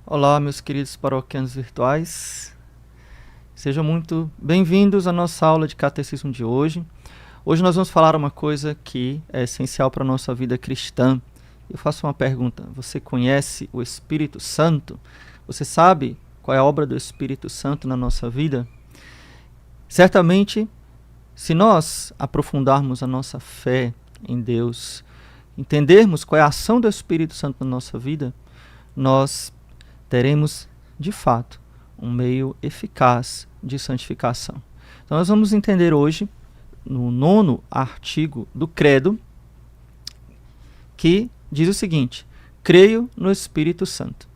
Olá, meus queridos paroquianos virtuais. Sejam muito bem-vindos à nossa aula de catecismo de hoje. Hoje nós vamos falar uma coisa que é essencial para a nossa vida cristã. Eu faço uma pergunta: você conhece o Espírito Santo? Você sabe qual é a obra do Espírito Santo na nossa vida? Certamente, se nós aprofundarmos a nossa fé em Deus, entendermos qual é a ação do Espírito Santo na nossa vida, nós teremos, de fato, um meio eficaz de santificação. Então nós vamos entender hoje, no 9º artigo do Credo, que diz o seguinte: creio no Espírito Santo.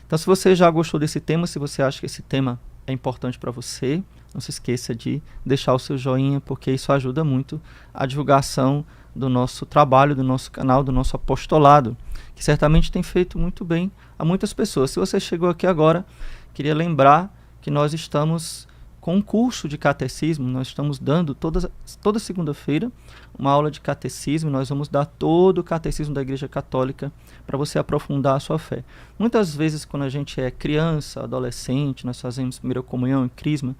Então, se você já gostou desse tema, se você acha que esse tema é importante para você, não se esqueça de deixar o seu joinha, porque isso ajuda muito a divulgação do nosso trabalho, do nosso canal, do nosso apostolado, que certamente tem feito muito bem a muitas pessoas. Se você chegou aqui agora, queria lembrar que nós estamos com um curso de catecismo. Nós estamos dando toda segunda-feira uma aula de catecismo. Nós vamos dar todo o catecismo da Igreja Católica para você aprofundar a sua fé. Muitas vezes, quando a gente é criança, adolescente, nós fazemos primeira comunhão e crisma,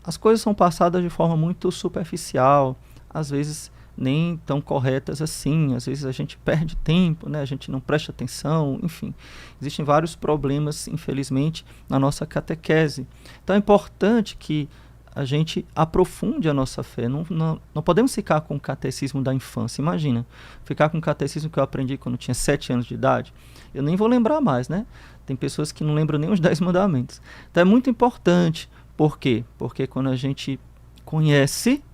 as coisas são passadas de forma muito superficial, às vezes nem tão corretas assim, às vezes a gente perde tempo, né? A gente não presta atenção, enfim. Existem vários problemas, infelizmente, na nossa catequese. Então é importante que a gente aprofunde a nossa fé. Não podemos ficar com o catecismo da infância. Imagina, ficar com o catecismo que eu aprendi quando tinha 7 anos de idade. Eu nem vou lembrar mais, né? Tem pessoas que não lembram nem os 10 mandamentos. Então é muito importante. Por quê? Porque quando a gente conhece,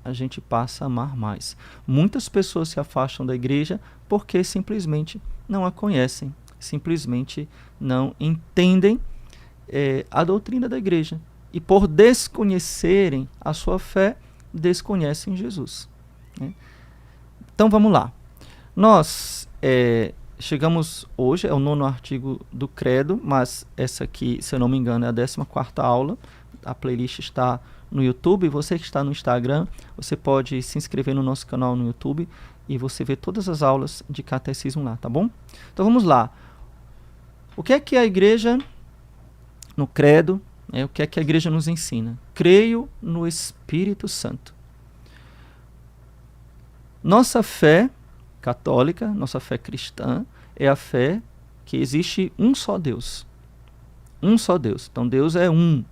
a gente passa a amar mais. Muitas pessoas se afastam da igreja porque simplesmente não a conhecem, simplesmente não entendem a doutrina da igreja. E por desconhecerem a sua fé, desconhecem Jesus, né? Então vamos lá. Nós chegamos hoje, é o 9º artigo do Credo, mas essa aqui, se eu não me engano, é a 14ª aula. A playlist está no YouTube. Você que está no Instagram, você pode se inscrever no nosso canal no YouTube e você vê todas as aulas de catecismo lá, tá bom? Então vamos lá. O que é que a igreja, no credo, o que é que a igreja nos ensina? Creio no Espírito Santo. Nossa fé católica, nossa fé cristã, é a fé que existe um só Deus. Um só Deus. Então Deus é um.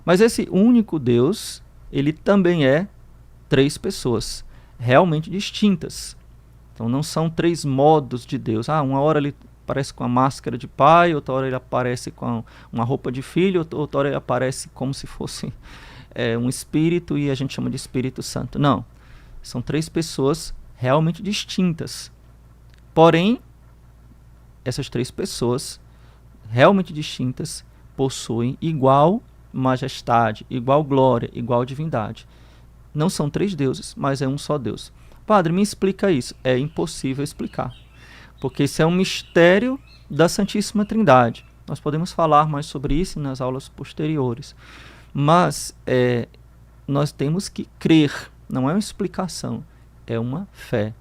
Mas esse único Deus, ele também é 3 pessoas, realmente distintas. Então não são 3 modos de Deus. Uma hora ele aparece com a máscara de pai, outra hora ele aparece com uma roupa de filho, outra hora ele aparece como se fosse um espírito e a gente chama de Espírito Santo. Não, são 3 pessoas realmente distintas. Porém, essas 3 pessoas realmente distintas possuem igual majestade, igual glória, igual divindade. Não são 3 deuses, mas é um só Deus. Padre, me explica isso. É impossível explicar, porque isso é um mistério da Santíssima Trindade. Nós podemos falar mais sobre isso nas aulas posteriores, mas nós temos que crer. Não é uma explicação, é uma fé.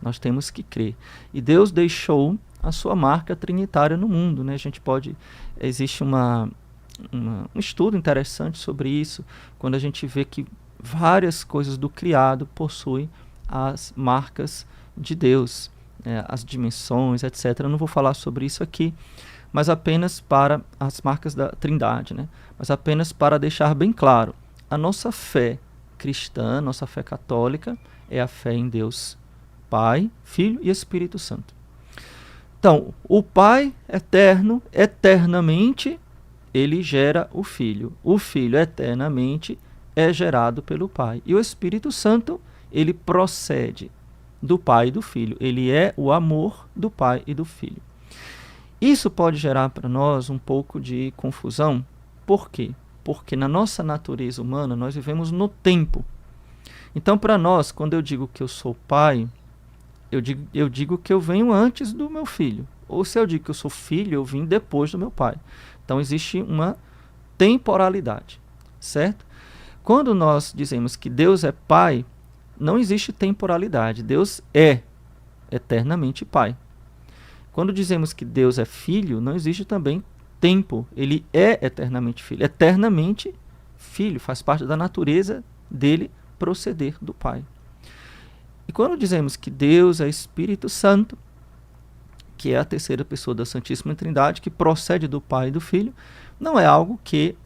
Nós temos que crer. E Deus deixou a sua marca trinitária no mundo, né? Existe um estudo interessante sobre isso, quando a gente vê que várias coisas do criado possuem as marcas de Deus, as dimensões, etc. Eu não vou falar sobre isso aqui, mas apenas para as marcas da Trindade, né? Mas apenas para deixar bem claro, a nossa fé cristã, nossa fé católica, é a fé em Deus Pai, Filho e Espírito Santo. Então, o Pai eterno, eternamente, ele gera o Filho. O Filho, eternamente, é gerado pelo Pai. E o Espírito Santo, ele procede do Pai e do Filho. Ele é o amor do Pai e do Filho. Isso pode gerar para nós um pouco de confusão. Por quê? Porque na nossa natureza humana, nós vivemos no tempo. Então, para nós, quando eu digo que eu sou pai, eu digo que eu venho antes do meu filho. Ou se eu digo que eu sou filho, eu vim depois do meu pai. Então, existe uma temporalidade, certo? Quando nós dizemos que Deus é Pai, não existe temporalidade. Deus é eternamente Pai. Quando dizemos que Deus é filho, não existe também tempo. Ele é eternamente filho. Eternamente filho. Faz parte da natureza dele proceder do Pai. E quando dizemos que Deus é Espírito Santo, que é a terceira pessoa da Santíssima Trindade, que procede do Pai e do Filho, não é algo que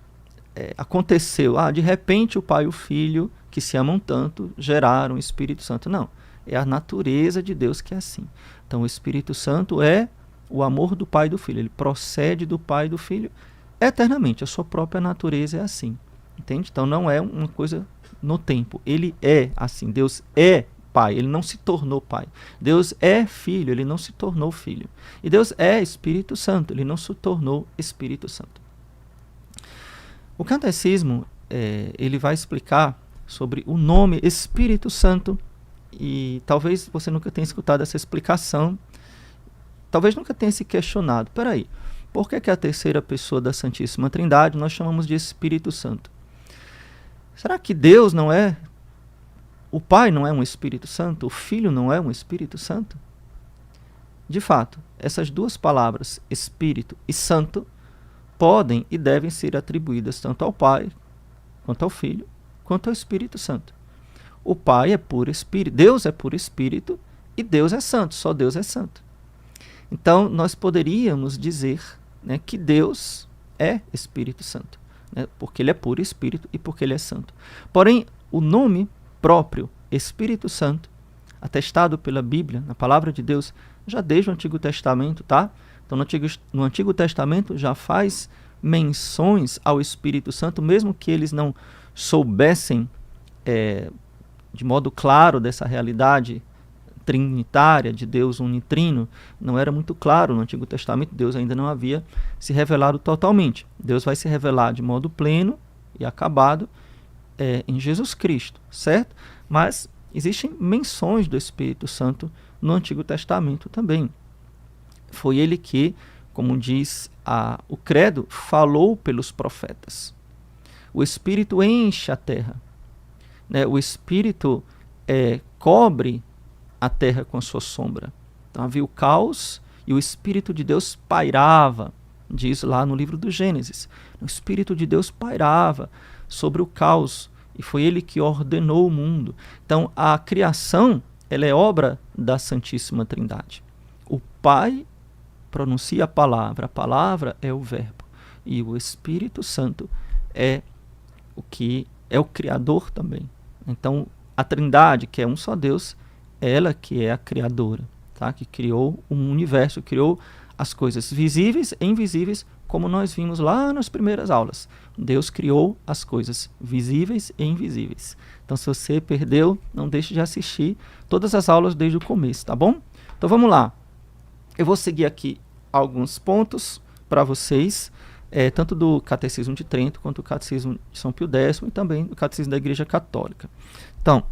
aconteceu. De repente o Pai e o Filho, que se amam tanto, geraram o Espírito Santo. Não. É a natureza de Deus que é assim. Então o Espírito Santo é o amor do Pai e do Filho. Ele procede do Pai e do Filho eternamente. A sua própria natureza é assim. Entende? Então não é uma coisa no tempo. Ele é assim. Deus é Pai. Ele não se tornou Pai. Deus é Filho. Ele não se tornou Filho. E Deus é Espírito Santo. Ele não se tornou Espírito Santo. O Catecismo ele vai explicar sobre o nome Espírito Santo. E talvez você nunca tenha escutado essa explicação, talvez nunca tenha se questionado. Peraí, por que a terceira pessoa da Santíssima Trindade nós chamamos de Espírito Santo? Será que Deus não é, o Pai não é um Espírito Santo? O Filho não é um Espírito Santo? De fato, essas duas palavras, Espírito e Santo, podem e devem ser atribuídas tanto ao Pai, quanto ao Filho, quanto ao Espírito Santo. O Pai é puro Espírito, Deus é puro Espírito e Deus é santo, só Deus é santo. Então, nós poderíamos dizer, né, que Deus é Espírito Santo, né, porque ele é puro Espírito e porque ele é santo. Porém, o nome próprio, Espírito Santo, atestado pela Bíblia, na palavra de Deus, já desde o Antigo Testamento, tá? Então, no Antigo Testamento já faz menções ao Espírito Santo, mesmo que eles não soubessem de modo claro dessa realidade trinitária de Deus unitrino, não era muito claro no Antigo Testamento. Deus ainda não havia se revelado totalmente. Deus vai se revelar de modo pleno e acabado em Jesus Cristo, certo? Mas existem menções do Espírito Santo no Antigo Testamento também. Foi ele que, como diz o credo, falou pelos profetas. O Espírito enche a terra. O Espírito cobre a terra com a sua sombra. Então havia o caos e o Espírito de Deus pairava, diz lá no livro do Gênesis. O Espírito de Deus pairava sobre o caos e foi ele que ordenou o mundo. Então a criação ela é obra da Santíssima Trindade. O Pai pronuncia a palavra é o Verbo e o Espírito Santo é o que é o Criador também. Então, a Trindade, que é um só Deus, ela que é a Criadora, tá? Que criou o universo, criou as coisas visíveis e invisíveis, como nós vimos lá nas primeiras aulas. Deus criou as coisas visíveis e invisíveis. Então, se você perdeu, não deixe de assistir todas as aulas desde o começo, tá bom? Então, vamos lá. Eu vou seguir aqui alguns pontos para vocês, tanto do Catecismo de Trento, quanto do Catecismo de São Pio X e também do Catecismo da Igreja Católica. Então,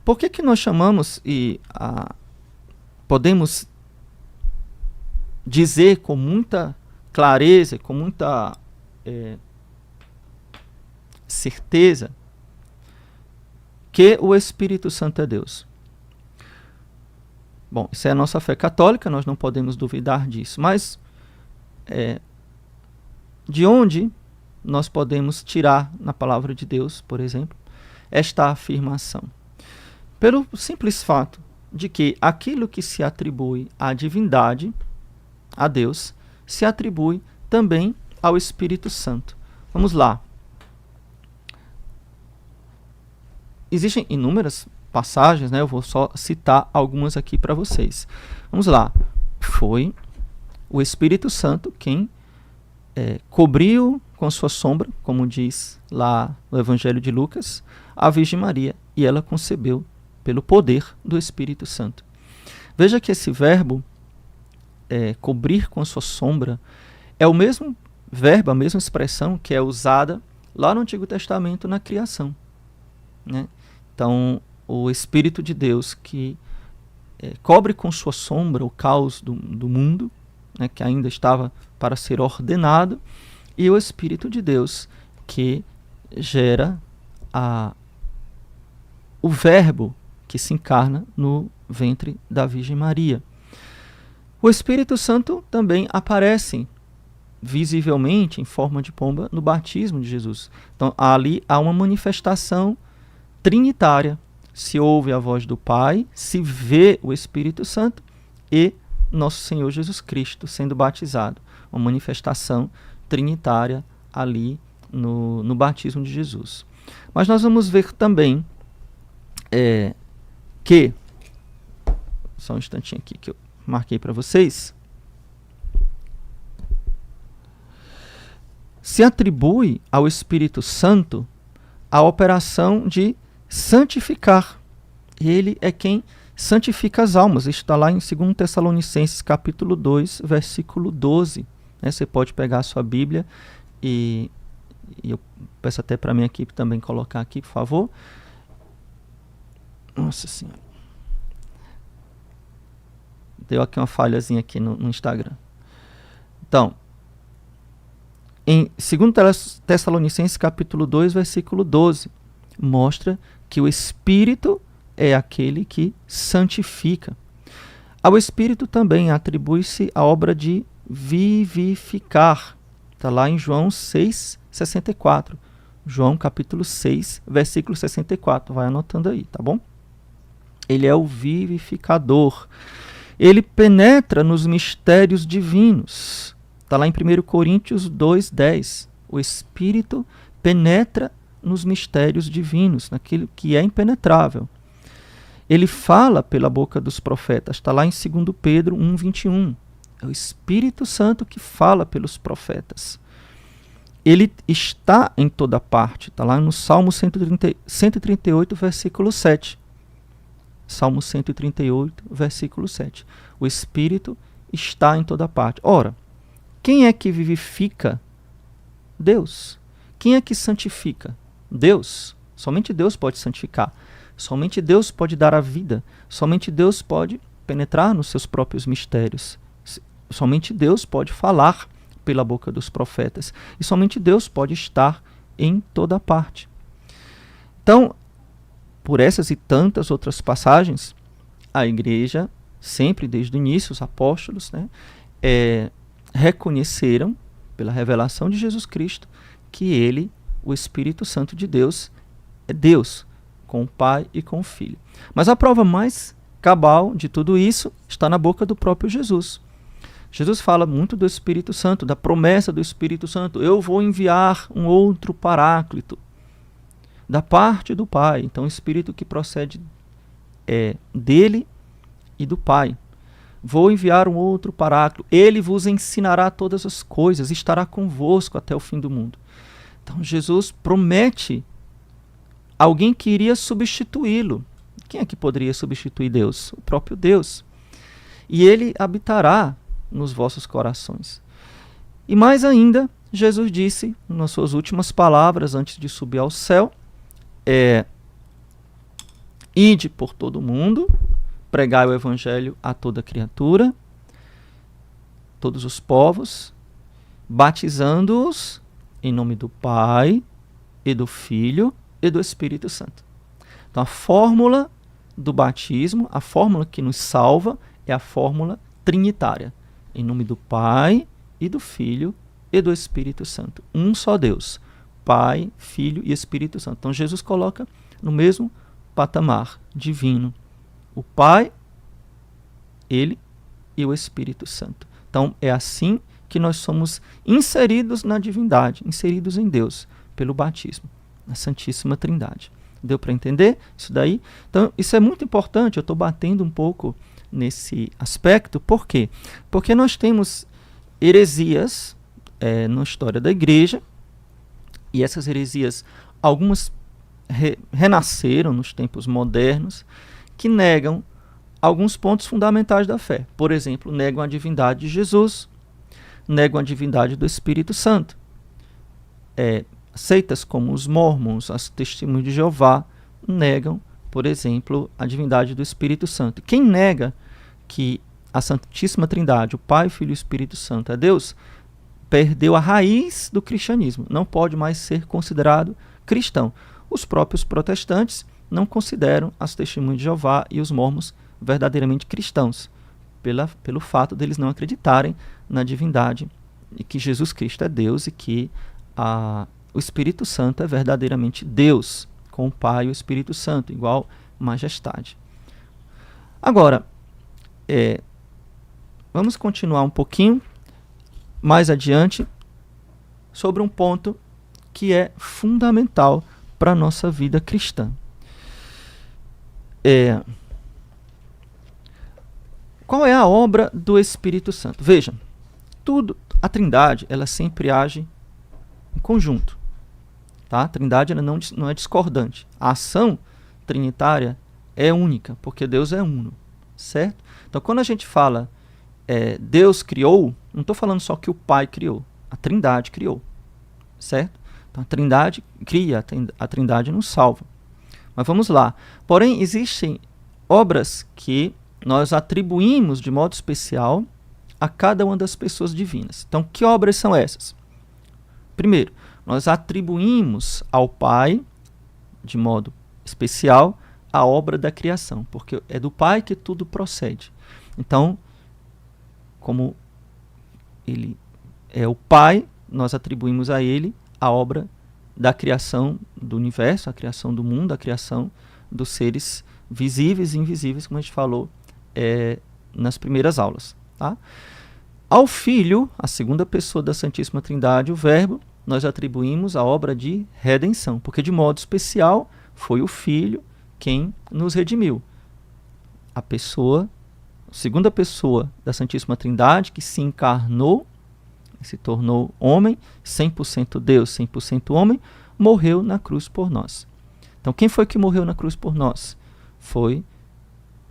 por que nós chamamos e podemos dizer com muita clareza, com muita certeza, que o Espírito Santo é Deus? Bom, isso é a nossa fé católica, nós não podemos duvidar disso. Mas de onde nós podemos tirar na palavra de Deus, por exemplo, esta afirmação? Pelo simples fato de que aquilo que se atribui à divindade, a Deus, se atribui também ao Espírito Santo. Vamos lá. Existem inúmeras passagens, né? Eu vou só citar algumas aqui para vocês. Vamos lá. Foi o Espírito Santo quem cobriu com sua sombra, como diz lá no Evangelho de Lucas, a Virgem Maria, e ela concebeu pelo poder do Espírito Santo. Veja que esse verbo, cobrir com sua sombra, é o mesmo verbo, a mesma expressão que é usada lá no Antigo Testamento na criação, né? Então, o Espírito de Deus que cobre com sua sombra o caos do mundo, né, que ainda estava para ser ordenado, e o Espírito de Deus que gera o Verbo que se encarna no ventre da Virgem Maria. O Espírito Santo também aparece visivelmente em forma de pomba no batismo de Jesus. Então ali há uma manifestação trinitária. Se ouve a voz do Pai, se vê o Espírito Santo e nosso Senhor Jesus Cristo sendo batizado. Uma manifestação trinitária ali no batismo de Jesus. Mas nós vamos ver também que, só um instantinho aqui que eu marquei para vocês, se atribui ao Espírito Santo a operação de santificar. Ele é quem santifica as almas. Está lá em 2 Tessalonicenses capítulo 2, versículo 12. Você pode pegar a sua Bíblia e eu peço até para a minha equipe também colocar aqui, por favor. Nossa Senhora. Deu aqui uma falhazinha aqui no Instagram. Então, em 2 Tessalonicenses capítulo 2, versículo 12, mostra que o Espírito é aquele que santifica. Ao Espírito também atribui-se a obra de vivificar. Está lá em João 6,64. João capítulo 6, versículo 64. Vai anotando aí, tá bom? Ele é o vivificador. Ele penetra nos mistérios divinos. Está lá em 1 Coríntios 2,10. O Espírito penetra nos mistérios divinos, naquilo que é impenetrável. Ele fala pela boca dos profetas. Está lá em 2 Pedro 1,21. É o Espírito Santo que fala pelos profetas. Ele está em toda parte. Está lá no Salmo 138, versículo 7. Salmo 138, versículo 7. O Espírito está em toda parte. Ora, quem é que vivifica? Deus. Quem é que santifica? Deus. Somente Deus pode santificar. Somente Deus pode dar a vida. Somente Deus pode penetrar nos seus próprios mistérios. Somente Deus pode falar pela boca dos profetas. E somente Deus pode estar em toda parte. Então, por essas e tantas outras passagens, a igreja, sempre desde o início, os apóstolos, reconheceram, pela revelação de Jesus Cristo, que ele, o Espírito Santo de Deus, é Deus, com o Pai e com o Filho. Mas a prova mais cabal de tudo isso está na boca do próprio Jesus. Jesus fala muito do Espírito Santo, da promessa do Espírito Santo. Eu vou enviar um outro Paráclito da parte do Pai. Então, o Espírito que procede dele e do Pai. Vou enviar um outro Paráclito. Ele vos ensinará todas as coisas, estará convosco até o fim do mundo. Então, Jesus promete alguém que iria substituí-lo. Quem é que poderia substituir Deus? O próprio Deus. E ele habitará nos vossos corações. E mais ainda, Jesus disse, nas suas últimas palavras, antes de subir ao céu, ide por todo o mundo, pregai o evangelho a toda criatura, todos os povos, batizando-os em nome do Pai e do Filho e do Espírito Santo. Então a fórmula do batismo, a fórmula que nos salva, é a fórmula trinitária. Em nome do Pai e do Filho e do Espírito Santo. Um só Deus. Pai, Filho e Espírito Santo. Então Jesus coloca no mesmo patamar divino o Pai, ele e o Espírito Santo. Então é assim que nós somos inseridos na divindade, inseridos em Deus, pelo batismo, na Santíssima Trindade. Deu para entender isso daí? Então isso é muito importante, eu estou batendo um pouco nesse aspecto. Por quê? Porque nós temos heresias na história da igreja, e essas heresias, algumas renasceram nos tempos modernos, que negam alguns pontos fundamentais da fé. Por exemplo, negam a divindade de Jesus, negam a divindade do Espírito Santo. Seitas como os Mormons, as Testemunhas de Jeová, negam, por exemplo, a divindade do Espírito Santo. Quem nega que a Santíssima Trindade, o Pai, o Filho e o Espírito Santo é Deus, perdeu a raiz do cristianismo. Não pode mais ser considerado cristão. Os próprios protestantes não consideram as Testemunhas de Jeová e os Mormons verdadeiramente cristãos, pelo fato deles não acreditarem na divindade e que Jesus Cristo é Deus e que o Espírito Santo é verdadeiramente Deus, com o Pai e o Espírito Santo, igual majestade. Agora, vamos continuar um pouquinho mais adiante sobre um ponto que é fundamental para a nossa vida cristã. Qual é a obra do Espírito Santo? Veja, a Trindade, ela sempre age em conjunto. Tá? A Trindade ela não é discordante. A ação trinitária é única, porque Deus é uno, certo? Então, quando a gente fala Deus criou, não estou falando só que o Pai criou, a Trindade criou, certo? Então, a Trindade cria, a Trindade nos salva. Mas vamos lá. Porém, existem obras que nós atribuímos de modo especial a cada uma das pessoas divinas. Então, que obras são essas? Primeiro, nós atribuímos ao Pai, de modo especial, a obra da criação, porque é do Pai que tudo procede. Então, como ele é o Pai, nós atribuímos a ele a obra da criação do universo, a criação do mundo, a criação dos seres visíveis e invisíveis, como a gente falou nas primeiras aulas. Tá? Ao Filho, a segunda pessoa da Santíssima Trindade, o Verbo, nós atribuímos a obra de redenção, porque de modo especial foi o Filho quem nos redimiu. A segunda pessoa da Santíssima Trindade, que se encarnou, se tornou homem, 100% Deus, 100% homem, morreu na cruz por nós. Então, quem foi que morreu na cruz por nós? Foi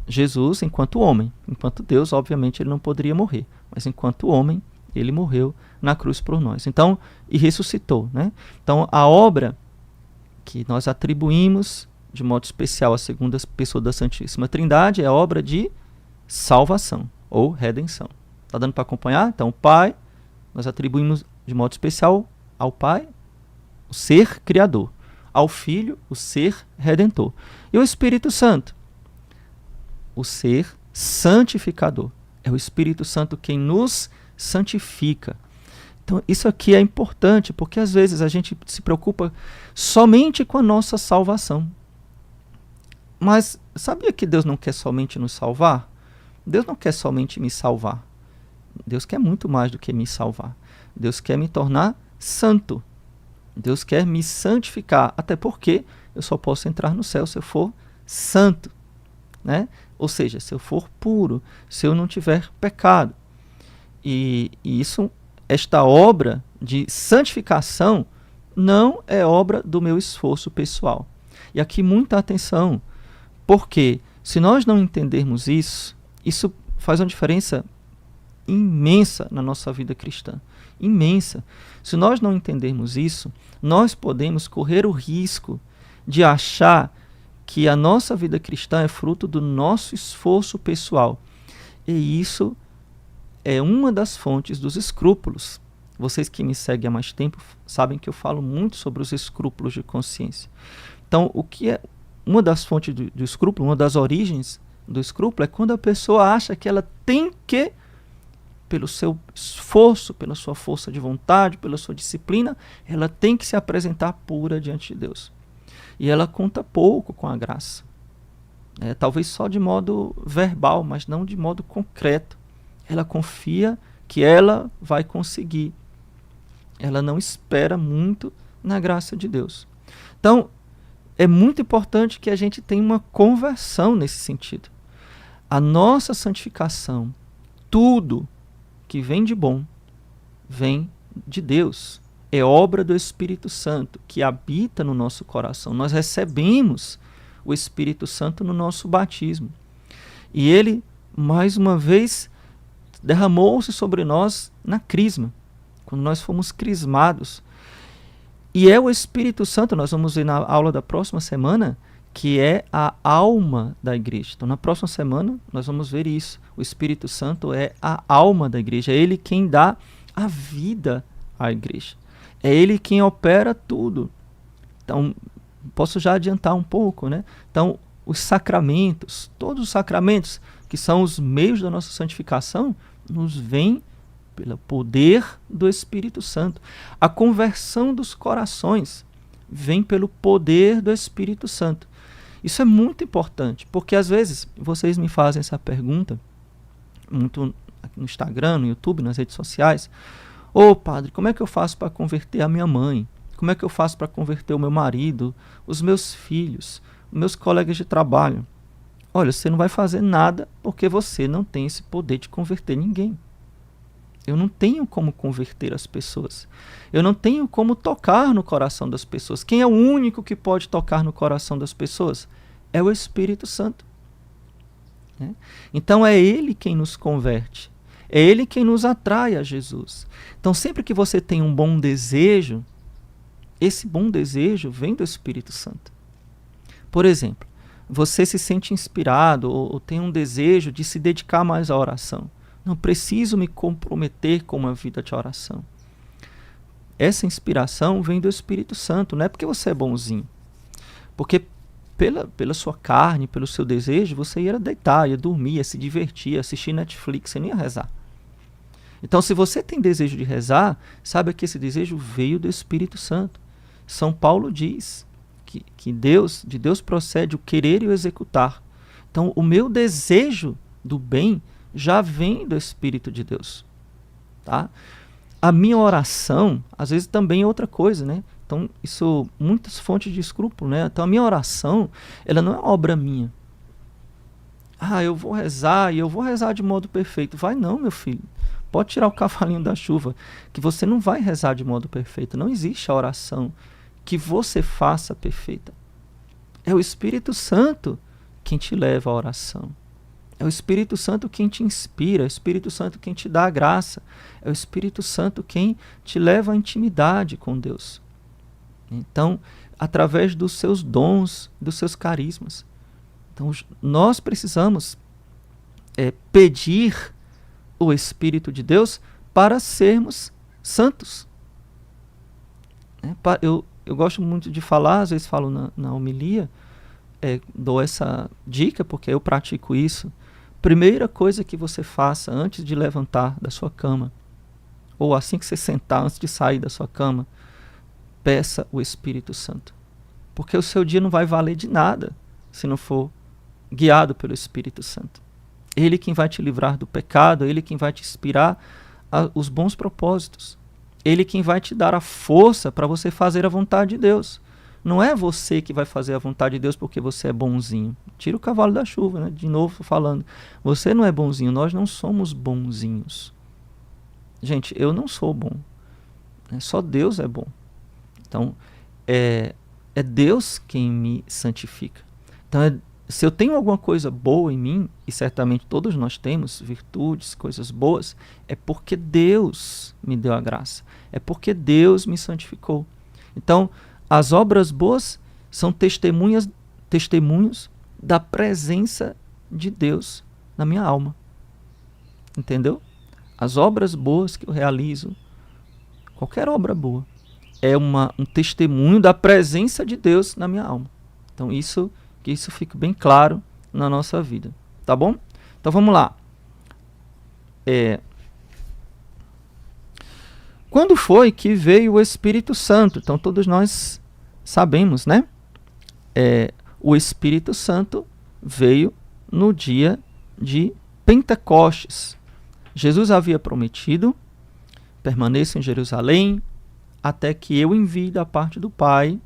Jesus enquanto homem. Enquanto Deus, obviamente, ele não poderia morrer, mas enquanto homem, ele morreu na cruz por nós. Então, e ressuscitou, né? Então, a obra que nós atribuímos de modo especial à segunda pessoa da Santíssima Trindade é a obra de salvação ou redenção. Está dando para acompanhar? Então, o Pai, nós atribuímos de modo especial ao Pai o ser criador, ao Filho o ser redentor e o Espírito Santo o ser santificador. É o Espírito Santo quem nos santifica. Então, isso aqui é importante, porque às vezes a gente se preocupa somente com a nossa salvação. Mas sabia que Deus não quer somente nos salvar? Deus não quer somente me salvar. Deus quer muito mais do que me salvar. Deus quer me tornar santo. Deus quer me santificar, até porque eu só posso entrar no céu se eu for santo, né? Ou seja, se eu for puro, se eu não tiver pecado. E esta obra de santificação não é obra do meu esforço pessoal. E aqui muita atenção, porque se nós não entendermos isso faz uma diferença imensa na nossa vida cristã. Imensa. Se nós não entendermos isso, nós podemos correr o risco de achar que a nossa vida cristã é fruto do nosso esforço pessoal. E isso é uma das fontes dos escrúpulos. Vocês que me seguem há mais tempo sabem que eu falo muito sobre os escrúpulos de consciência. Então, o que é uma das fontes do escrúpulo, uma das origens do escrúpulo, é quando a pessoa acha que ela tem que, pelo seu esforço, pela sua força de vontade, pela sua disciplina, ela tem que se apresentar pura diante de Deus. E ela conta pouco com a graça. Talvez só de modo verbal, mas não de modo concreto. Ela confia que ela vai conseguir. Ela não espera muito na graça de Deus. Então, é muito importante que a gente tenha uma conversão nesse sentido. A nossa santificação, tudo que vem de bom, vem de Deus. É obra do Espírito Santo que habita no nosso coração. Nós recebemos o Espírito Santo no nosso batismo. E ele, mais uma vez, derramou-se sobre nós na crisma, quando nós fomos crismados. E é o Espírito Santo, nós vamos ver na aula da próxima semana, que é a alma da igreja. Então, na próxima semana, nós vamos ver isso. O Espírito Santo é a alma da igreja. É ele quem dá a vida à igreja. É ele quem opera tudo. Então, posso já adiantar um pouco, né? Então, os sacramentos, todos os sacramentos que são os meios da nossa santificação, nos vêm pelo poder do Espírito Santo. A conversão dos corações vem pelo poder do Espírito Santo. Isso é muito importante, porque às vezes vocês me fazem essa pergunta, muito no Instagram, no YouTube, nas redes sociais. Ô padre, como é que eu faço para converter a minha mãe? Como é que eu faço para converter o meu marido, os meus filhos, os meus colegas de trabalho? Olha, você não vai fazer nada porque você não tem esse poder de converter ninguém. Eu não tenho como converter as pessoas. Eu não tenho como tocar no coração das pessoas. Quem é o único que pode tocar no coração das pessoas? É o Espírito Santo. Então é Ele quem nos converte. É Ele quem nos atrai a Jesus. Então sempre que você tem um bom desejo, esse bom desejo vem do Espírito Santo. Por exemplo, você se sente inspirado ou tem um desejo de se dedicar mais à oração. Não preciso me comprometer com uma vida de oração. Essa inspiração vem do Espírito Santo, não é porque você é bonzinho. Porque pela sua carne, pelo seu desejo, você ia deitar, ia dormir, ia se divertir, ia assistir Netflix, você não ia rezar. Então, se você tem desejo de rezar, saiba que esse desejo veio do Espírito Santo. São Paulo diz que de Deus procede o querer e o executar. Então, o meu desejo do bem já vem do Espírito de Deus. Tá? A minha oração, às vezes, também é outra coisa, né? Então, isso, muitas fontes de escrúpulo, né? Então, a minha oração, ela não é obra minha. Eu vou rezar e eu vou rezar de modo perfeito. Vai não, meu filho. Pode tirar o cavalinho da chuva, que você não vai rezar de modo perfeito. Não existe a oração que você faça perfeita. É o Espírito Santo quem te leva à oração. É o Espírito Santo quem te inspira, é o Espírito Santo quem te dá a graça, é o Espírito Santo quem te leva à intimidade com Deus. Então, através dos seus dons, dos seus carismas. Então, nós precisamos pedir o Espírito de Deus para sermos santos. Eu gosto muito de falar, às vezes falo na homilia, dou essa dica porque eu pratico isso. Primeira coisa que você faça antes de levantar da sua cama, ou assim que você sentar, antes de sair da sua cama, peça o Espírito Santo. Porque o seu dia não vai valer de nada se não for guiado pelo Espírito Santo. Ele quem vai te livrar do pecado, Ele quem vai te inspirar os bons propósitos. Ele quem vai te dar a força para você fazer a vontade de Deus. Não é você que vai fazer a vontade de Deus porque você é bonzinho. Tira o cavalo da chuva, né? De novo falando. Você não é bonzinho, nós não somos bonzinhos. Gente, eu não sou bom. Só Deus é bom. Então, é Deus quem me santifica. Então, se eu tenho alguma coisa boa em mim, e certamente todos nós temos virtudes, coisas boas, é porque Deus me deu a graça. É porque Deus me santificou. Então, as obras boas são testemunhos da presença de Deus na minha alma. Entendeu? As obras boas que eu realizo, qualquer obra boa, é um testemunho da presença de Deus na minha alma. Então, que isso fique bem claro na nossa vida. Tá bom? Então, vamos lá. Quando foi que veio o Espírito Santo? Então, todos nós sabemos, né? O Espírito Santo veio no dia de Pentecostes. Jesus havia prometido: permaneça em Jerusalém até que eu envie da parte do Pai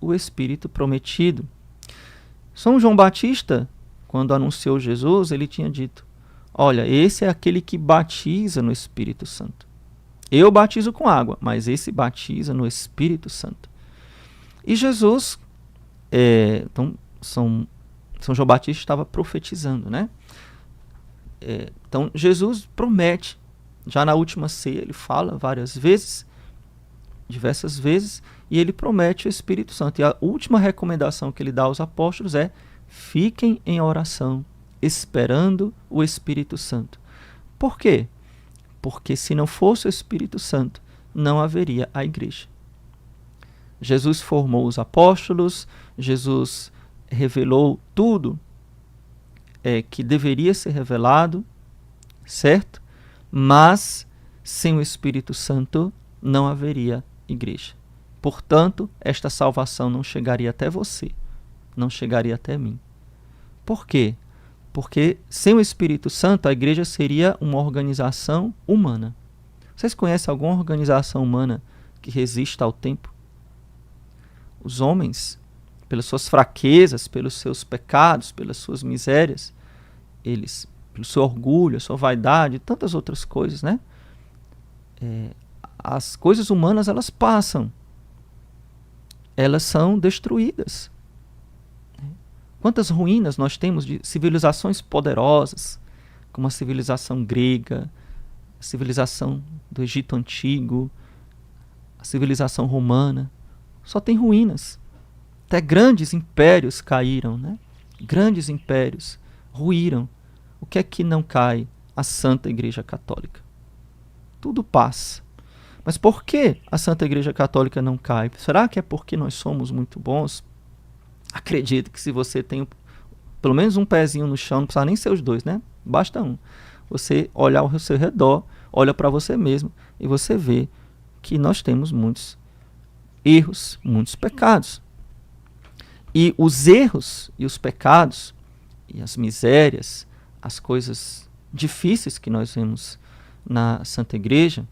o Espírito prometido. São João Batista, quando anunciou Jesus, ele tinha dito: olha, esse é aquele que batiza no Espírito Santo. Eu batizo com água, mas esse batiza no Espírito Santo. E Jesus, então, São João Batista estava profetizando, né? Então, Jesus promete, já na última ceia, ele fala diversas vezes, e ele promete o Espírito Santo. E a última recomendação que ele dá aos apóstolos é: fiquem em oração, esperando o Espírito Santo. Por quê? Porque se não fosse o Espírito Santo, não haveria a igreja. Jesus formou os apóstolos, Jesus revelou tudo que deveria ser revelado, certo? Mas sem o Espírito Santo não haveria igreja. Portanto, esta salvação não chegaria até você, não chegaria até mim. Por quê? Porque sem o Espírito Santo a igreja seria uma organização humana. Vocês conhecem alguma organização humana que resista ao tempo? Os homens, pelas suas fraquezas, pelos seus pecados, pelas suas misérias, eles, pelo seu orgulho, a sua vaidade e tantas outras coisas, né? As coisas humanas, elas passam. Elas são destruídas. Quantas ruínas nós temos de civilizações poderosas, como a civilização grega, a civilização do Egito Antigo, a civilização romana. Só tem ruínas. Até grandes impérios caíram, né? Grandes impérios ruíram. O que é que não cai? A Santa Igreja Católica. Tudo passa. Mas por que a Santa Igreja Católica não cai? Será que é porque nós somos muito bons? Acredito que se você tem pelo menos um pezinho no chão, não precisa nem ser os dois, né? Basta um. Você olhar ao seu redor, olha para você mesmo e você vê que nós temos muitos erros, muitos pecados. E os erros e os pecados e as misérias, as coisas difíceis que nós vemos na Santa Igreja,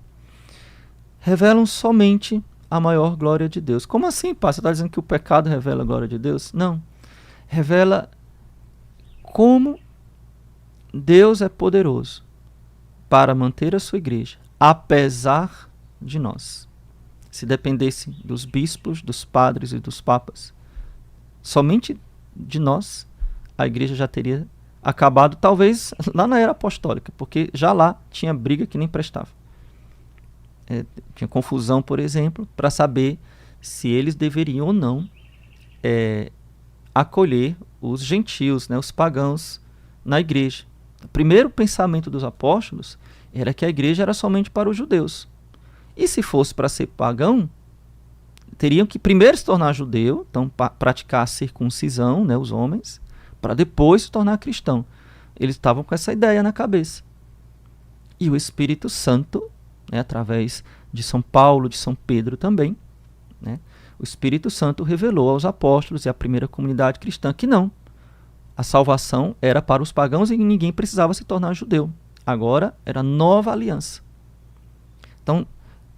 revelam somente a maior glória de Deus. Como assim, pá? Você está dizendo que o pecado revela a glória de Deus? Não. Revela como Deus é poderoso para manter a sua igreja, apesar de nós. Se dependesse dos bispos, dos padres e dos papas, somente de nós, a igreja já teria acabado, talvez lá na era apostólica, porque já lá tinha briga que nem prestava. Tinha confusão, por exemplo, para saber se eles deveriam ou não acolher os gentios, né, os pagãos, na igreja. O primeiro pensamento dos apóstolos era que a igreja era somente para os judeus. E se fosse para ser pagão, teriam que primeiro se tornar judeu, então praticar a circuncisão, né, os homens, para depois se tornar cristão. Eles estavam com essa ideia na cabeça. E o Espírito Santo, né, através de São Paulo, de São Pedro também, né, o Espírito Santo revelou aos apóstolos e à primeira comunidade cristã que não. A salvação era para os pagãos e ninguém precisava se tornar judeu. Agora era nova aliança. Então,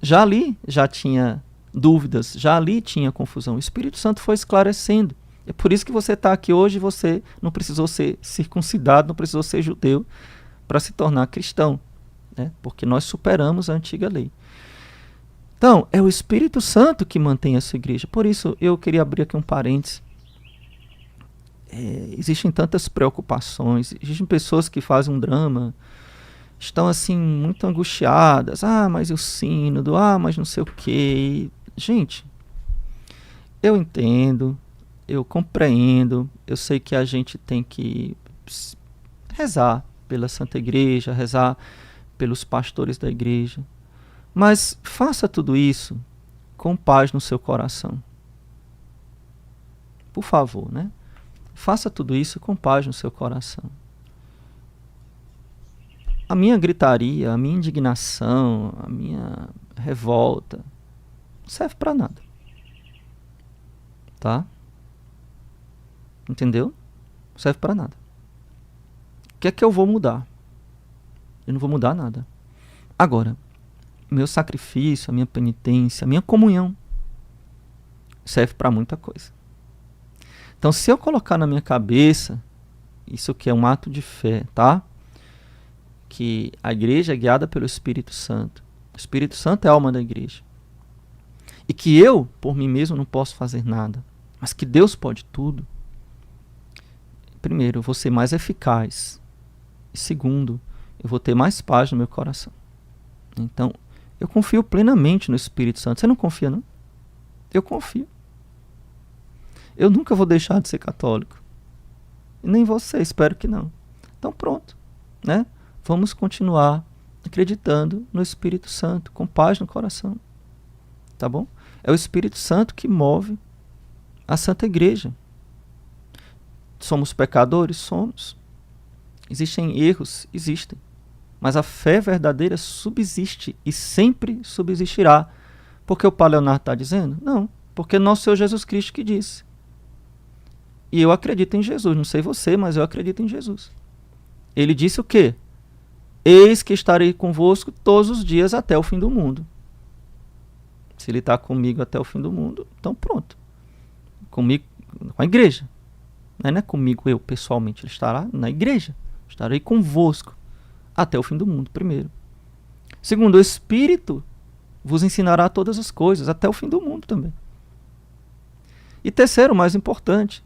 já ali já tinha dúvidas, já ali tinha confusão. O Espírito Santo foi esclarecendo. É por isso que você está aqui hoje e você não precisou ser circuncidado, não precisou ser judeu para se tornar cristão, né? Porque nós superamos a antiga lei. Então, é o Espírito Santo que mantém essa igreja. Por isso, eu queria abrir aqui um parênteses. Existem tantas preocupações, existem pessoas que fazem um drama, estão assim muito angustiadas. Mas o sínodo, mas não sei o quê. Gente, eu entendo, eu compreendo, eu sei que a gente tem que rezar pela Santa Igreja, rezar pelos pastores da igreja, mas faça tudo isso com paz no seu coração. Por favor, né? Faça tudo isso com paz no seu coração. A minha gritaria, a minha indignação, a minha revolta não serve para nada. Tá? Entendeu? Não serve para nada. O que é que eu vou mudar? Eu não vou mudar nada. Agora, meu sacrifício, a minha penitência, a minha comunhão serve para muita coisa. Então, se eu colocar na minha cabeça, isso que é um ato de fé, tá? Que a igreja é guiada pelo Espírito Santo. O Espírito Santo é a alma da igreja. E que eu, por mim mesmo, não posso fazer nada. Mas que Deus pode tudo. Primeiro, eu vou ser mais eficaz. E segundo, eu vou ter mais paz no meu coração. Então, eu confio plenamente no Espírito Santo. Você não confia, não? Eu confio. Eu nunca vou deixar de ser católico. E nem você, espero que não. Então pronto, né? Vamos continuar acreditando no Espírito Santo, com paz no coração. Tá bom? É o Espírito Santo que move a Santa Igreja. Somos pecadores? Somos. Existem erros? Existem. Mas a fé verdadeira subsiste e sempre subsistirá. Porque o Padre Leonardo está dizendo? Não, porque nosso Senhor Jesus Cristo que disse. E eu acredito em Jesus, não sei você, mas eu acredito em Jesus. Ele disse o quê? Eis que estarei convosco todos os dias até o fim do mundo. Se ele está comigo até o fim do mundo, então pronto. Comigo, com a igreja. Não é comigo eu pessoalmente, ele estará na igreja. Estarei convosco até o fim do mundo, primeiro. Segundo, o Espírito vos ensinará todas as coisas, até o fim do mundo também. E terceiro, mais importante,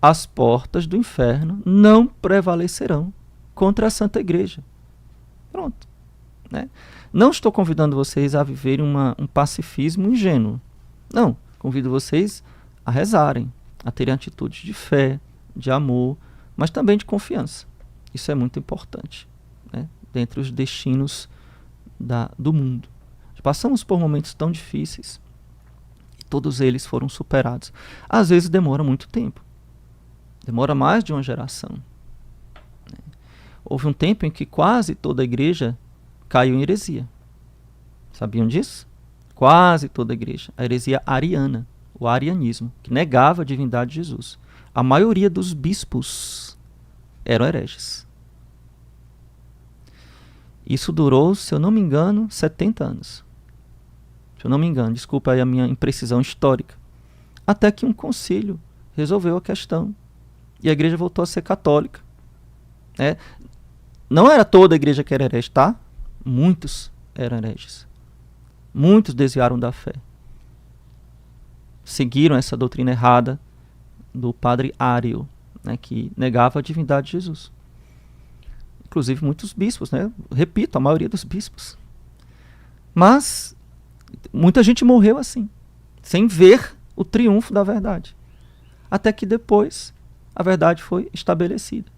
as portas do inferno não prevalecerão contra a Santa Igreja. Pronto. Né? Não estou convidando vocês a viverem um pacifismo ingênuo. Não. Convido vocês a rezarem, a terem atitudes de fé, de amor, mas também de confiança. Isso é muito importante, né? Dentre os destinos do mundo. Passamos por momentos tão difíceis e todos eles foram superados. Às vezes demora muito tempo. Demora mais de uma geração. Houve um tempo em que quase toda a igreja caiu em heresia. Sabiam disso? Quase toda a igreja. A heresia ariana, o arianismo, que negava a divindade de Jesus. A maioria dos bispos eram hereges. Isso durou, se eu não me engano, 70 anos. Se eu não me engano, desculpa aí a minha imprecisão histórica. Até que um concílio resolveu a questão. E a igreja voltou a ser católica. Não era toda a igreja que era herege, tá? Muitos eram hereges. Muitos desviaram da fé. Seguiram essa doutrina errada do padre Ário, né, que negava a divindade de Jesus. Inclusive muitos bispos, né? Repito, a maioria dos bispos. Mas muita gente morreu assim, sem ver o triunfo da verdade. Até que depois a verdade foi estabelecida,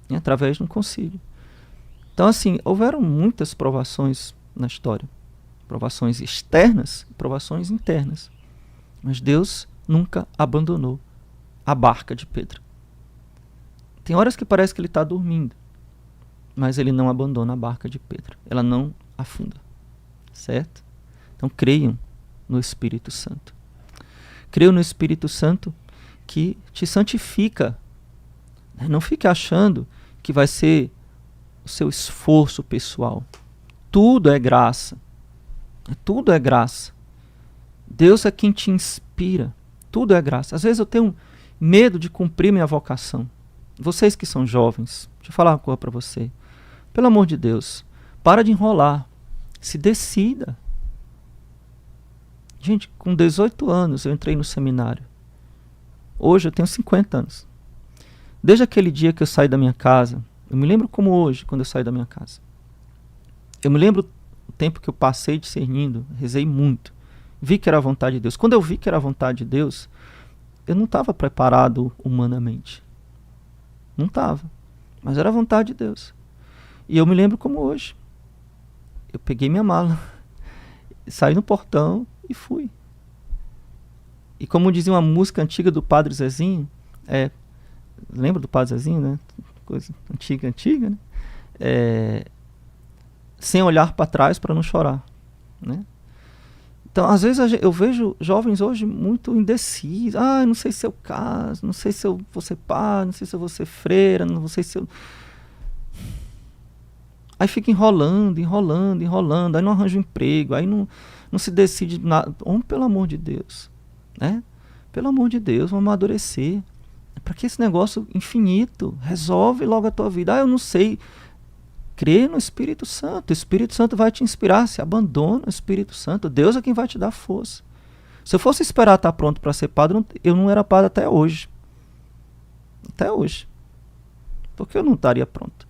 né, através de um concílio. Então, assim, houveram muitas provações na história. Provações externas e provações internas. Mas Deus nunca abandonou a barca de Pedro. Tem horas que parece que ele está dormindo, mas ele não abandona a barca de Pedro. Ela não afunda. Certo? Então creiam no Espírito Santo. Creiam no Espírito Santo que te santifica. Não fique achando que vai ser o seu esforço pessoal. Tudo é graça. Tudo é graça. Deus é quem te inspira. Tudo é graça. Às vezes eu tenho medo de cumprir minha vocação. Vocês que são jovens, deixa eu falar uma coisa para você. Pelo amor de Deus, para de enrolar. Se decida. Gente, com 18 anos eu entrei no seminário. Hoje eu tenho 50 anos. Desde aquele dia que eu saí da minha casa, eu me lembro como hoje, quando eu saí da minha casa. Eu me lembro o tempo que eu passei discernindo, rezei muito. Vi que era a vontade de Deus. Quando eu vi que era a vontade de Deus, eu não estava preparado humanamente. Não estava. Mas era a vontade de Deus. E eu me lembro como hoje. Eu peguei minha mala, saí no portão e fui. E como dizia uma música antiga do Padre Zezinho, lembra do Padre Zezinho, né? Coisa antiga, né? Sem olhar para trás para não chorar, né? Então, às vezes eu vejo jovens hoje muito indecisos. Não sei se eu caso, não sei se eu vou ser padre, não sei se eu vou ser freira, não sei se eu... Aí fica enrolando, aí não arranja um emprego, aí não se decide nada. Pelo amor de Deus, né? Pelo amor de Deus, vamos amadurecer. Para que esse negócio infinito? Resolve logo a tua vida. Eu não sei. Crê no Espírito Santo. O Espírito Santo vai te inspirar. Se abandona o Espírito Santo. Deus é quem vai te dar força. Se eu fosse esperar estar pronto para ser padre, eu não era padre até hoje. Até hoje. Porque eu não estaria pronto,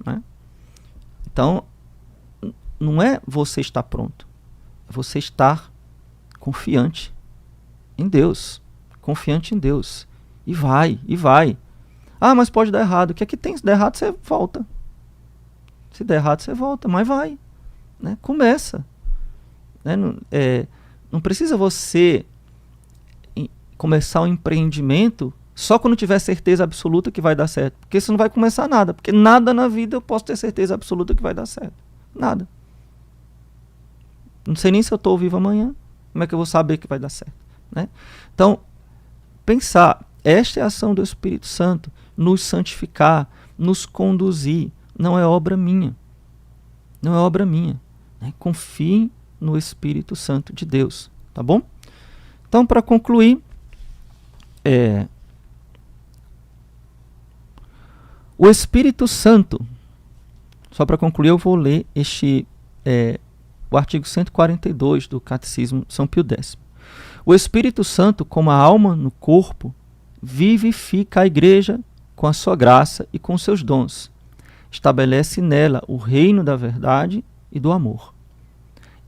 né? Então, não é você estar pronto. É você estar confiante em Deus. Confiante em Deus. E vai. Mas pode dar errado. O que é que tem? Se der errado, você volta. Se der errado, você volta. Mas vai. Né? Começa. Né? Não precisa você começar um empreendimento Só quando tiver certeza absoluta que vai dar certo. Porque você não vai começar nada. Porque nada na vida eu posso ter certeza absoluta que vai dar certo. Nada. Não sei nem se eu estou vivo amanhã. Como é que eu vou saber que vai dar certo? Né? Então, pensar. Esta é a ação do Espírito Santo. Nos santificar, nos conduzir. Não é obra minha. Não é obra minha. Né? Confie no Espírito Santo de Deus. Tá bom? Então, para concluir, o Espírito Santo, só para concluir, eu vou ler o artigo 142 do Catecismo de São Pio X. O Espírito Santo, como a alma no corpo, vivifica a Igreja com a sua graça e com seus dons. Estabelece nela o reino da verdade e do amor.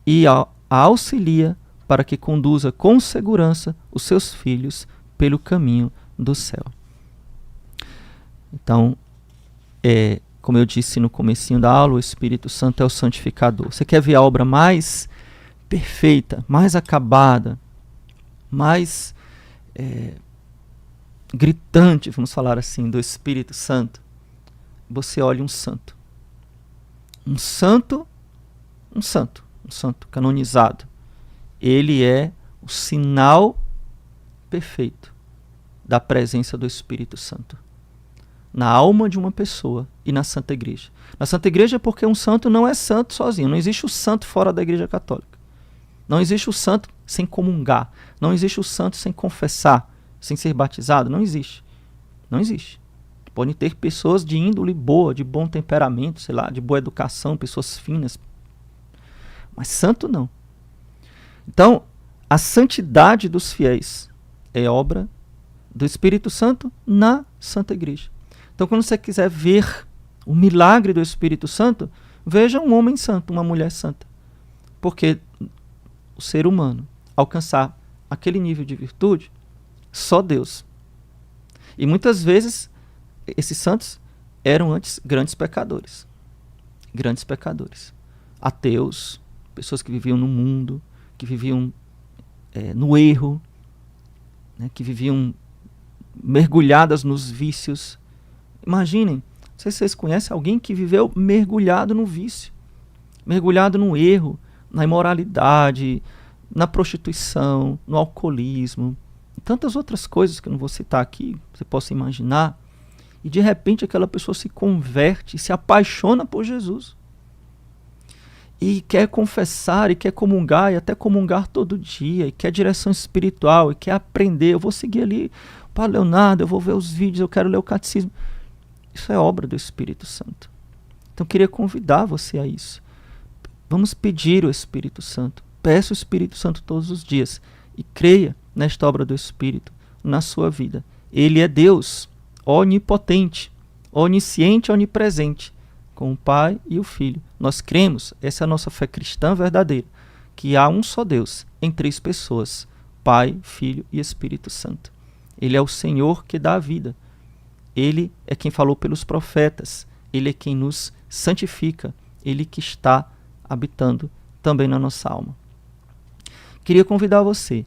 E a auxilia para que conduza com segurança os seus filhos pelo caminho do céu. Então, como eu disse no comecinho da aula, o Espírito Santo é o santificador. Você quer ver a obra mais perfeita, mais acabada, mais gritante, vamos falar assim, do Espírito Santo? Você olha um santo. Um santo canonizado. Ele é o sinal perfeito da presença do Espírito Santo na alma de uma pessoa e na Santa Igreja. Na Santa Igreja, porque um santo não é santo sozinho. Não existe o santo fora da Igreja Católica. Não existe o santo sem comungar. Não existe o santo sem confessar, sem ser batizado. Não existe. Não existe. Podem ter pessoas de índole boa, de bom temperamento, sei lá, de boa educação, pessoas finas. Mas santo não. Então, a santidade dos fiéis é obra do Espírito Santo na Santa Igreja. Então, quando você quiser ver o milagre do Espírito Santo, veja um homem santo, uma mulher santa. Porque o ser humano alcançar aquele nível de virtude, só Deus. E muitas vezes, esses santos eram antes grandes pecadores. Grandes pecadores. Ateus, pessoas que viviam no mundo, que viviam no erro, né, que viviam mergulhadas nos vícios. Imaginem, não sei se vocês conhecem alguém que viveu mergulhado no vício, mergulhado no erro, na imoralidade, na prostituição, no alcoolismo, e tantas outras coisas que eu não vou citar aqui, você possa imaginar, e de repente aquela pessoa se converte, se apaixona por Jesus, e quer confessar, e quer comungar, e até comungar todo dia, e quer direção espiritual, e quer aprender. Eu vou seguir ali o Padre Leonardo, eu vou ver os vídeos, eu quero ler o catecismo. Isso é obra do Espírito Santo. Então eu queria convidar você a isso. Vamos pedir o Espírito Santo. Peça o Espírito Santo todos os dias e creia nesta obra do Espírito na sua vida. Ele é Deus, onipotente, onisciente, onipresente, com o Pai e o Filho. Nós cremos, essa é a nossa fé cristã verdadeira, que há um só Deus em três pessoas, Pai, Filho e Espírito Santo. Ele é o Senhor que dá a vida. Ele é quem falou pelos profetas. Ele é quem nos santifica. Ele que está habitando também na nossa alma. Queria convidar você,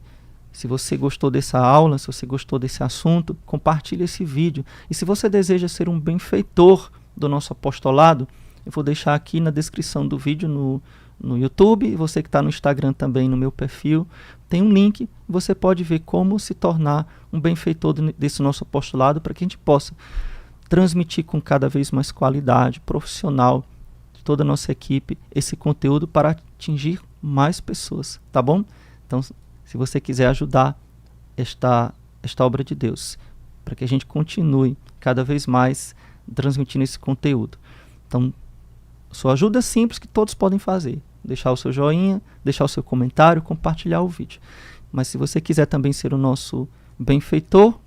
se você gostou dessa aula, se você gostou desse assunto, compartilhe esse vídeo. E se você deseja ser um benfeitor do nosso apostolado, eu vou deixar aqui na descrição do vídeo no YouTube, e você que está no Instagram também, no meu perfil, tem um link, você pode ver como se tornar um benfeitor desse nosso apostolado, para que a gente possa transmitir com cada vez mais qualidade, profissional, de toda a nossa equipe, esse conteúdo para atingir mais pessoas, tá bom? Então, se você quiser ajudar esta obra de Deus, para que a gente continue cada vez mais transmitindo esse conteúdo. Então, sua ajuda é simples, que todos podem fazer. Deixar o seu joinha, deixar o seu comentário, compartilhar o vídeo. Mas se você quiser também ser o nosso benfeitor,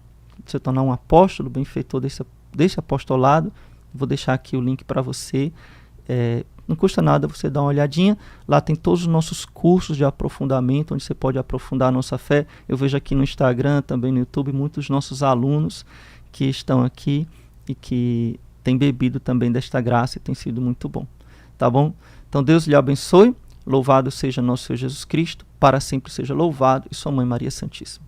se tornar um apóstolo, benfeitor desse apostolado, vou deixar aqui o link para você. Não custa nada você dar uma olhadinha. Lá tem todos os nossos cursos de aprofundamento, onde você pode aprofundar a nossa fé. Eu vejo aqui no Instagram, também no YouTube, muitos nossos alunos que estão aqui e que têm bebido também desta graça e tem sido muito bom. Tá bom? Então Deus lhe abençoe. Louvado seja nosso Senhor Jesus Cristo. Para sempre seja louvado. E sua Mãe Maria Santíssima.